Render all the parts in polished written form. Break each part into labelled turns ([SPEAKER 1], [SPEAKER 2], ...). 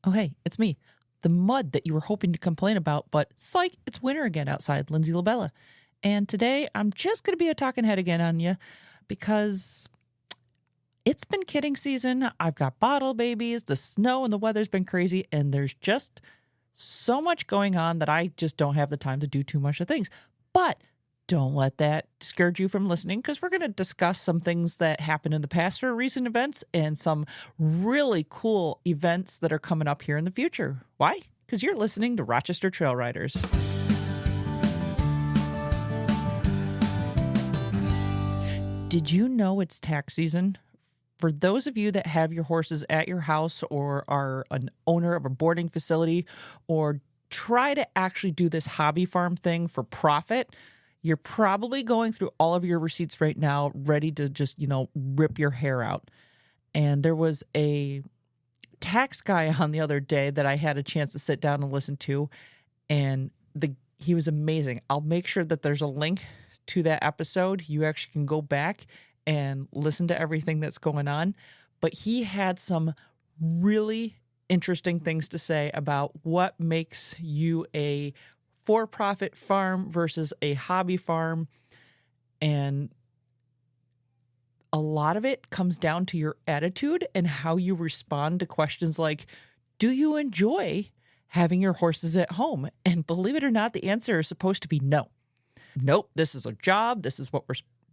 [SPEAKER 1] Oh, hey, it's me. The mud that you were hoping to complain about, but psych, it's winter again outside, Lindsay LaBella. And today I'm just going to be a talking head again on you because it's been kidding season. I've got bottle babies, the snow and the weather's been crazy, and there's just so much going on that I just don't have the time to do too much of things. But don't let that discourage you from listening because we're going to discuss some things that happened in the past or recent events and some really cool events that are coming up here in the future. Why? Because you're listening to Rochester Trail Riders. Did you know it's tax season? For those of you that have your horses at your house or are an owner of a boarding facility or try to actually do this hobby farm thing for profit, you're probably going through all of your receipts right now, ready to just, rip your hair out. And there was a tax guy on the other day that I had a chance to sit down and listen to, and he was amazing. I'll make sure that there's a link to that episode. You actually can go back and listen to everything that's going on. But he had some really interesting things to say about what makes you a for-profit farm versus a hobby farm. And a lot of it comes down to your attitude and how you respond to questions like, do you enjoy having your horses at home? And believe it or not, the answer is supposed to be no. Nope, this is a job. This is what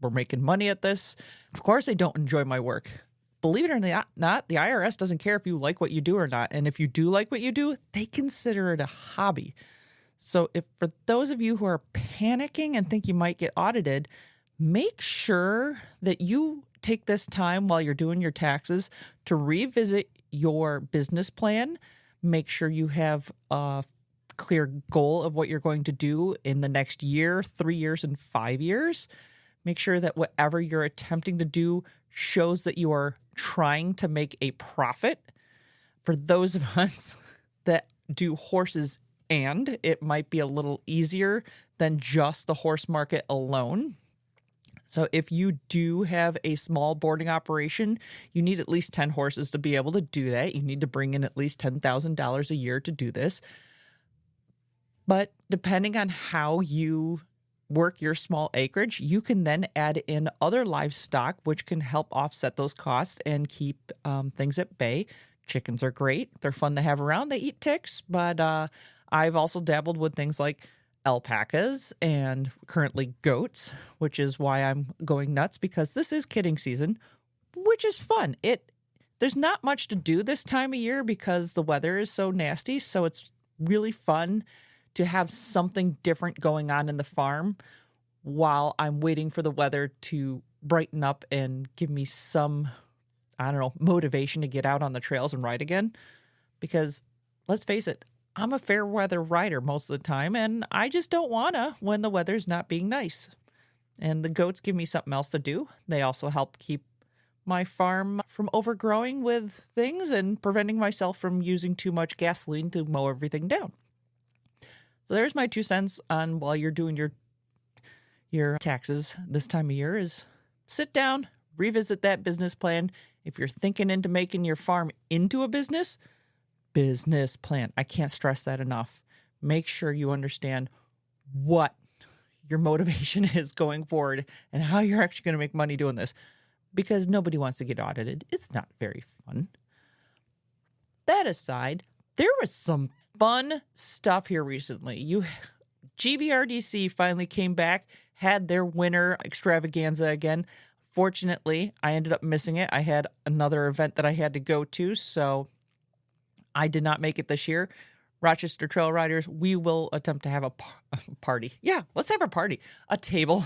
[SPEAKER 1] we're making money at this. Of course I don't enjoy my work. Believe it or not, the IRS doesn't care if you like what you do or not. And if you do like what you do, they consider it a hobby. So if for those of you who are panicking and think you might get audited, make sure that you take this time while you're doing your taxes to revisit your business plan. Make sure you have a clear goal of what you're going to do in the next year, 3 years, and 5 years. Make sure that whatever you're attempting to do shows that you are trying to make a profit. For those of us that do horses, and it might be a little easier than just the horse market alone. So if you do have a small boarding operation, you need at least 10 horses to be able to do that. You need to bring in at least $10,000 a year to do this. But depending on how you work your small acreage, you can then add in other livestock, which can help offset those costs and keep things at bay. Chickens are great. They're fun to have around. They eat ticks, but I've also dabbled with things like alpacas and currently goats, which is why I'm going nuts because this is kidding season, which is fun. There's not much to do this time of year because the weather is so nasty, so it's really fun to have something different going on in the farm while I'm waiting for the weather to brighten up and give me some, motivation to get out on the trails and ride again. Because let's face it, I'm a fair weather rider most of the time, and I just don't wanna when the weather's not being nice. And the goats give me something else to do. They also help keep my farm from overgrowing with things and preventing myself from using too much gasoline to mow everything down. So there's my 2 cents on while you're doing your taxes this time of year is sit down, revisit that business plan. If you're thinking into making your farm into a business plan. I can't stress that enough. Make sure you understand what your motivation is going forward and how you're actually going to make money doing this because nobody wants to get audited. It's not very fun. That aside, there was some fun stuff here recently. GVRDC finally came back, had their winter extravaganza again. Fortunately, I ended up missing it. I had another event that I had to go to, so I did not make it this year. Rochester Trail Riders, we will attempt to have a party. Yeah, let's have a party. A table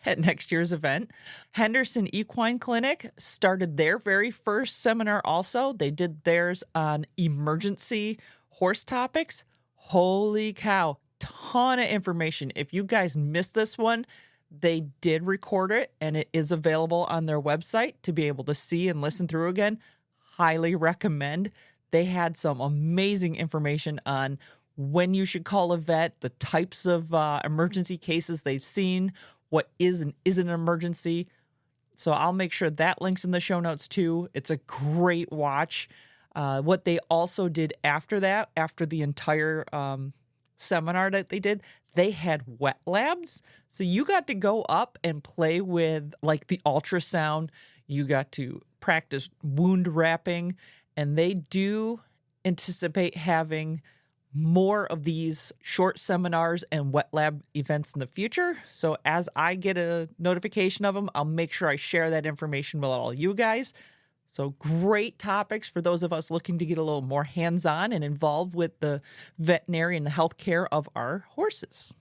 [SPEAKER 1] at next year's event. Henderson Equine Clinic started their very first seminar also. They did theirs on emergency horse topics. Holy cow, ton of information. If you guys missed this one, they did record it and it is available on their website to be able to see and listen through again. Highly recommend. They had some amazing information on when you should call a vet, the types of emergency cases they've seen, what is and isn't an emergency. So I'll make sure that link's in the show notes too. It's a great watch. What they also did after that, after the entire seminar that they did, they had wet labs. So you got to go up and play with like the ultrasound. You got to practice wound wrapping, and they do anticipate having more of these short seminars and wet lab events in the future. So as I get a notification of them, I'll make sure I share that information with all you guys. So great topics for those of us looking to get a little more hands-on and involved with the veterinary and the healthcare of our horses.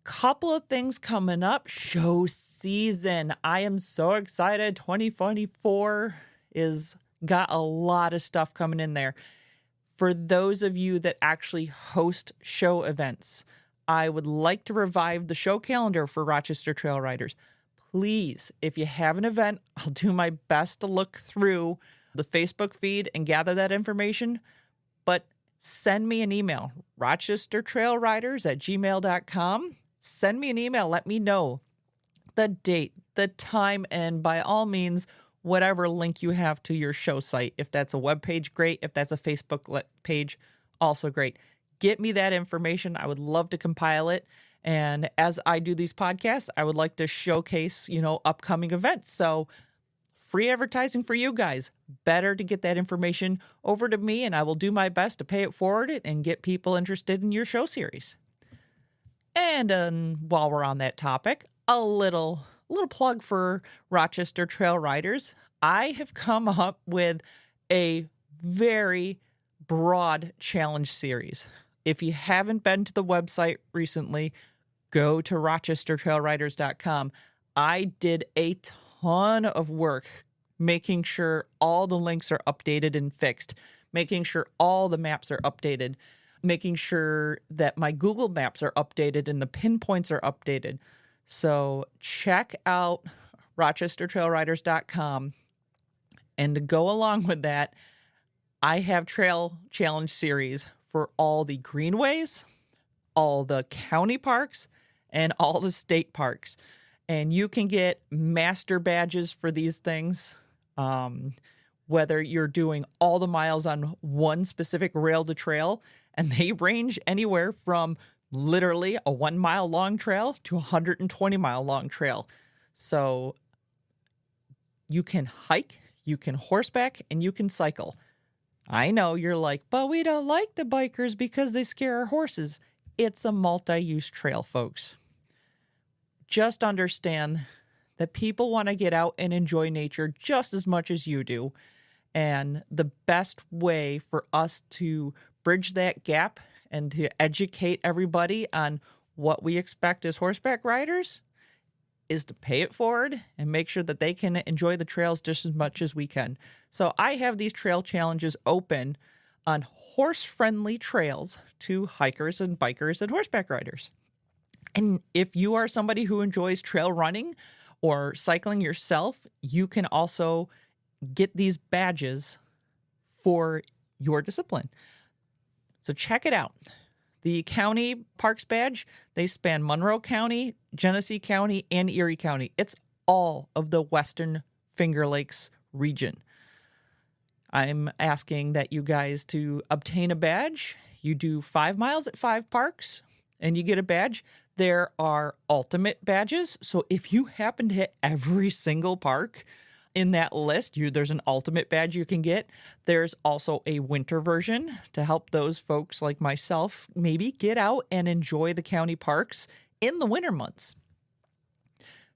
[SPEAKER 1] Couple of things coming up. Show season. I am so excited. 2024 is got a lot of stuff coming in there. For those of you that actually host show events, I would like to revive the show calendar for Rochester Trail Riders. Please, if you have an event, I'll do my best to look through the Facebook feed and gather that information, but send me an email, rochestertrailriders@gmail.com. Send me an email. Let me know the date, the time, and by all means, whatever link you have to your show site. If that's a web page, great. If that's a Facebook page, also great. Get me that information. I would love to compile it. And as I do these podcasts, I would like to showcase, upcoming events. So free advertising for you guys. Better to get that information over to me, and I will do my best to pay it forward and get people interested in your show series. And while we're on that topic, a little plug for Rochester Trail Riders. I have come up with a very broad challenge series. If you haven't been to the website recently, go to rochestertrailriders.com. I did a ton of work making sure all the links are updated and fixed, making sure all the maps are updated, making sure that my Google Maps are updated and the pinpoints are updated. So check out rochestertrailriders.com. And to go along with that, I have trail challenge series for all the greenways, all the county parks, and all the state parks. And you can get master badges for these things, whether you're doing all the miles on one specific rail to trail, and they range anywhere from literally a 1 mile long trail to a 120 mile long trail. So you can hike, you can horseback, and you can cycle. I know you're like, but we don't like the bikers because they scare our horses. It's a multi-use trail, folks. Just understand that people want to get out and enjoy nature just as much as you do. And the best way for us to bridge that gap and to educate everybody on what we expect as horseback riders is to pay it forward and make sure that they can enjoy the trails just as much as we can. So I have these trail challenges open on horse-friendly trails to hikers and bikers and horseback riders. And if you are somebody who enjoys trail running or cycling yourself, you can also get these badges for your discipline. So check it out. The county parks badge, they span Monroe County, Genesee County, and Erie County. It's all of the Western Finger Lakes region. I'm asking that you guys to obtain a badge. You do 5 miles at 5 parks, and you get a badge. There are ultimate badges. So if you happen to hit every single park in that list, there's an ultimate badge you can get. There's also a winter version to help those folks like myself maybe get out and enjoy the county parks in the winter months.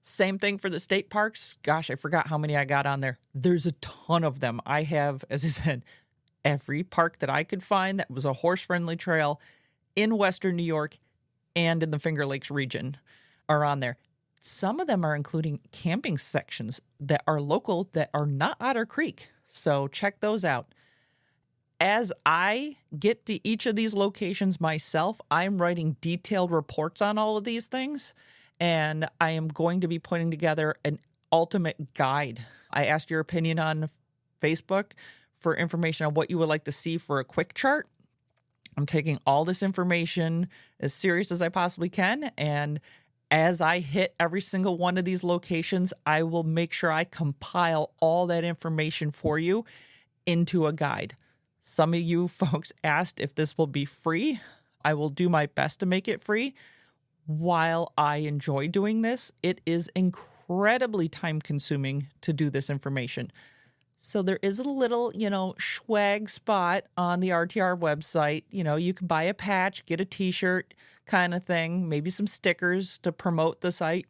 [SPEAKER 1] Same thing for the state parks. Gosh, I forgot how many I got on there. There's a ton of them. I have, as I said, every park that I could find that was a horse-friendly trail in Western New York and in the Finger Lakes region are on there. Some of them are including camping sections that are local that are not Otter Creek. So check those out. As I get to each of these locations myself, I'm writing detailed reports on all of these things, and I am going to be putting together an ultimate guide. I asked your opinion on Facebook for information on what you would like to see for a quick chart. I'm taking all this information as serious as I possibly can, and as I hit every single one of these locations, I will make sure I compile all that information for you into a guide. Some of you folks asked if this will be free. I will do my best to make it free. While I enjoy doing this, it is incredibly time consuming to do this information. So there is a little, swag spot on the RTR website. You can buy a patch, get a t-shirt kind of thing, maybe some stickers to promote the site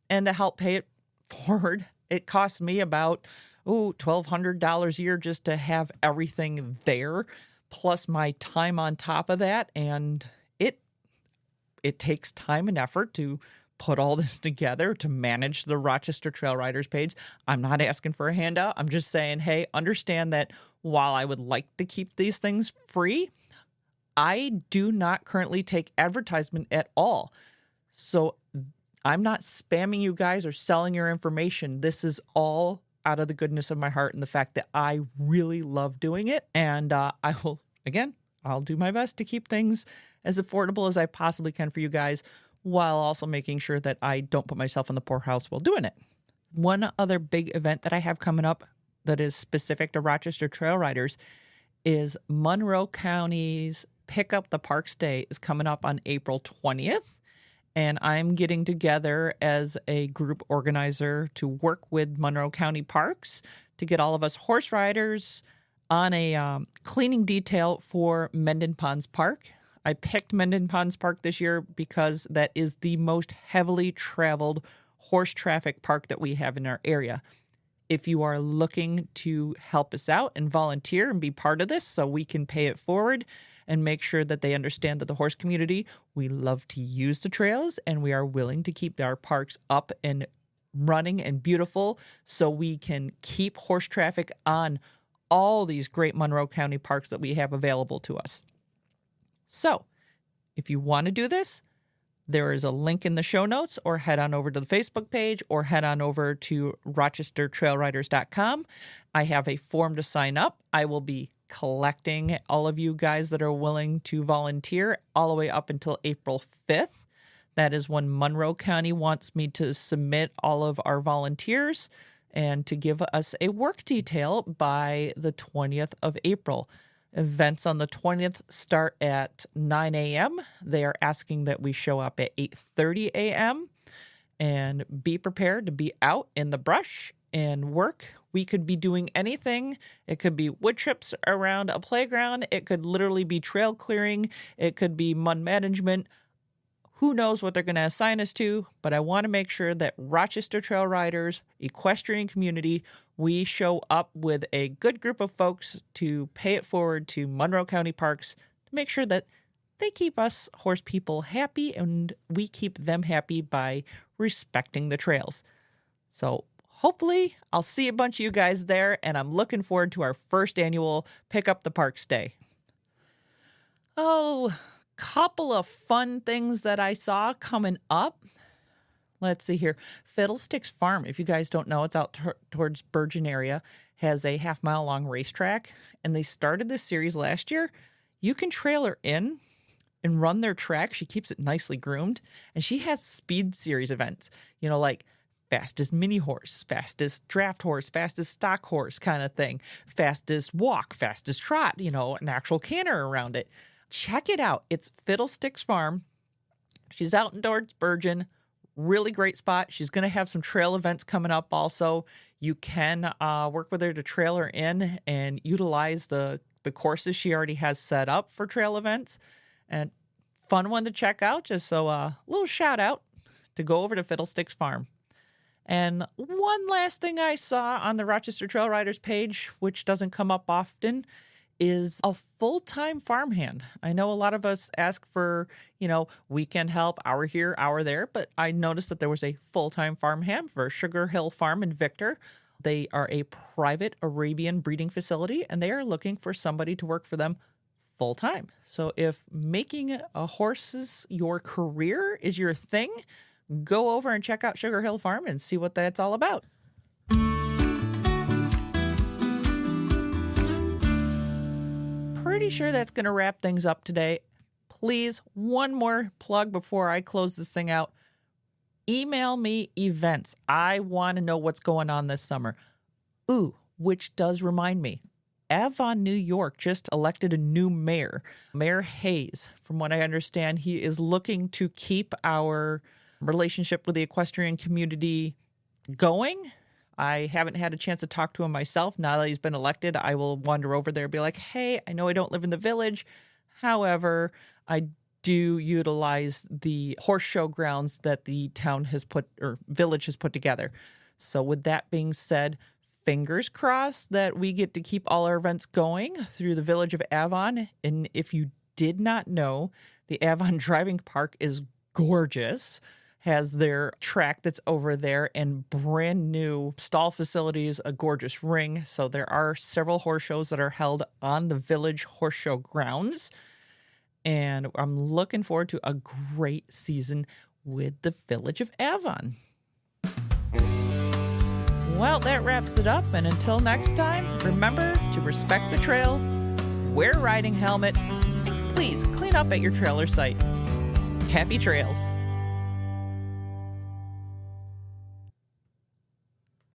[SPEAKER 1] and to help pay it forward. It costs me about $1,200 a year just to have everything there, plus my time on top of that. And it takes time and effort to put all this together, to manage the Rochester Trail Riders page. I'm not asking for a handout. I'm just saying, hey, understand that while I would like to keep these things free, I do not currently take advertisement at all. So I'm not spamming you guys or selling your information. This is all out of the goodness of my heart and the fact that I really love doing it. And I'll do my best to keep things as affordable as I possibly can for you guys, while also making sure that I don't put myself in the poorhouse while doing it. One other big event that I have coming up that is specific to Rochester Trail Riders is Monroe County's Pick Up the Parks Day is coming up on April 20th. And I'm getting together as a group organizer to work with Monroe County Parks to get all of us horse riders on a cleaning detail for Mendon Ponds Park. I picked Mendon Ponds Park this year because that is the most heavily traveled horse traffic park that we have in our area. If you are looking to help us out and volunteer and be part of this so we can pay it forward and make sure that they understand that the horse community, we love to use the trails and we are willing to keep our parks up and running and beautiful so we can keep horse traffic on all these great Monroe County parks that we have available to us. So, if you want to do this, there is a link in the show notes, or head on over to the Facebook page, or head on over to rochestertrailriders.com. I have a form to sign up. I will be collecting all of you guys that are willing to volunteer all the way up until April 5th. That is when Monroe County wants me to submit all of our volunteers and to give us a work detail by the 20th of April. Events on the 20th start at 9 a.m. They are asking that we show up at 8:30 a.m. and be prepared to be out in the brush and work. We could be doing anything. It could be wood chips around a playground. It could literally be trail clearing. It could be mud management. Who knows what they're going to assign us to, but I want to make sure that Rochester Trail Riders, equestrian community, we show up with a good group of folks to pay it forward to Monroe County Parks to make sure that they keep us horse people happy and we keep them happy by respecting the trails. So hopefully I'll see a bunch of you guys there, and I'm looking forward to our first annual Pick Up the Parks Day. Oh, couple of fun things that I saw coming up. Let's see here. Fiddlesticks Farm, if you guys don't know, it's out towards Bergen area, has a half-mile long racetrack, and they started this series last year. You can trail her in and run their track. She keeps it nicely groomed, and she has speed series events, like fastest mini horse, fastest draft horse, fastest stock horse kind of thing, fastest walk, fastest trot, an actual canter around it. Check it out. It's Fiddlesticks Farm. She's out in towards Bergen. Really great spot. She's going to have some trail events coming up also. You can work with her to trail her in and utilize the courses she already has set up for trail events. And fun one to check out. Just so a little shout out to go over to Fiddlesticks Farm. And one last thing I saw on the Rochester Trail Riders page, which doesn't come up often, is a full-time farmhand. I know a lot of us ask for, weekend help, hour here, hour there, but I noticed that there was a full-time farmhand for Sugar Hill Farm in Victor. They are a private Arabian breeding facility, and they are looking for somebody to work for them full-time. So if making horses your career is your thing, go over and check out Sugar Hill Farm and see what that's all about. Pretty sure that's going to wrap things up today. Please, one more plug before I close this thing out. Email me events. I want to know what's going on this summer. Which does remind me, Avon, New York just elected a new mayor, Mayor Hayes. From what I understand, he is looking to keep our relationship with the equestrian community going. I haven't had a chance to talk to him myself. Now that he's been elected, I will wander over there and be like, hey, I know I don't live in the village. However, I do utilize the horse show grounds that the town has put, or village has put together. So with that being said, fingers crossed that we get to keep all our events going through the village of Avon. And if you did not know, the Avon Driving Park is gorgeous, has their track that's over there and brand new stall facilities, a gorgeous ring. So there are several horse shows that are held on the village horse show grounds. And I'm looking forward to a great season with the village of Avon. Well, that wraps it up. And until next time, remember to respect the trail, wear a riding helmet, and please clean up at your trailer site. Happy trails.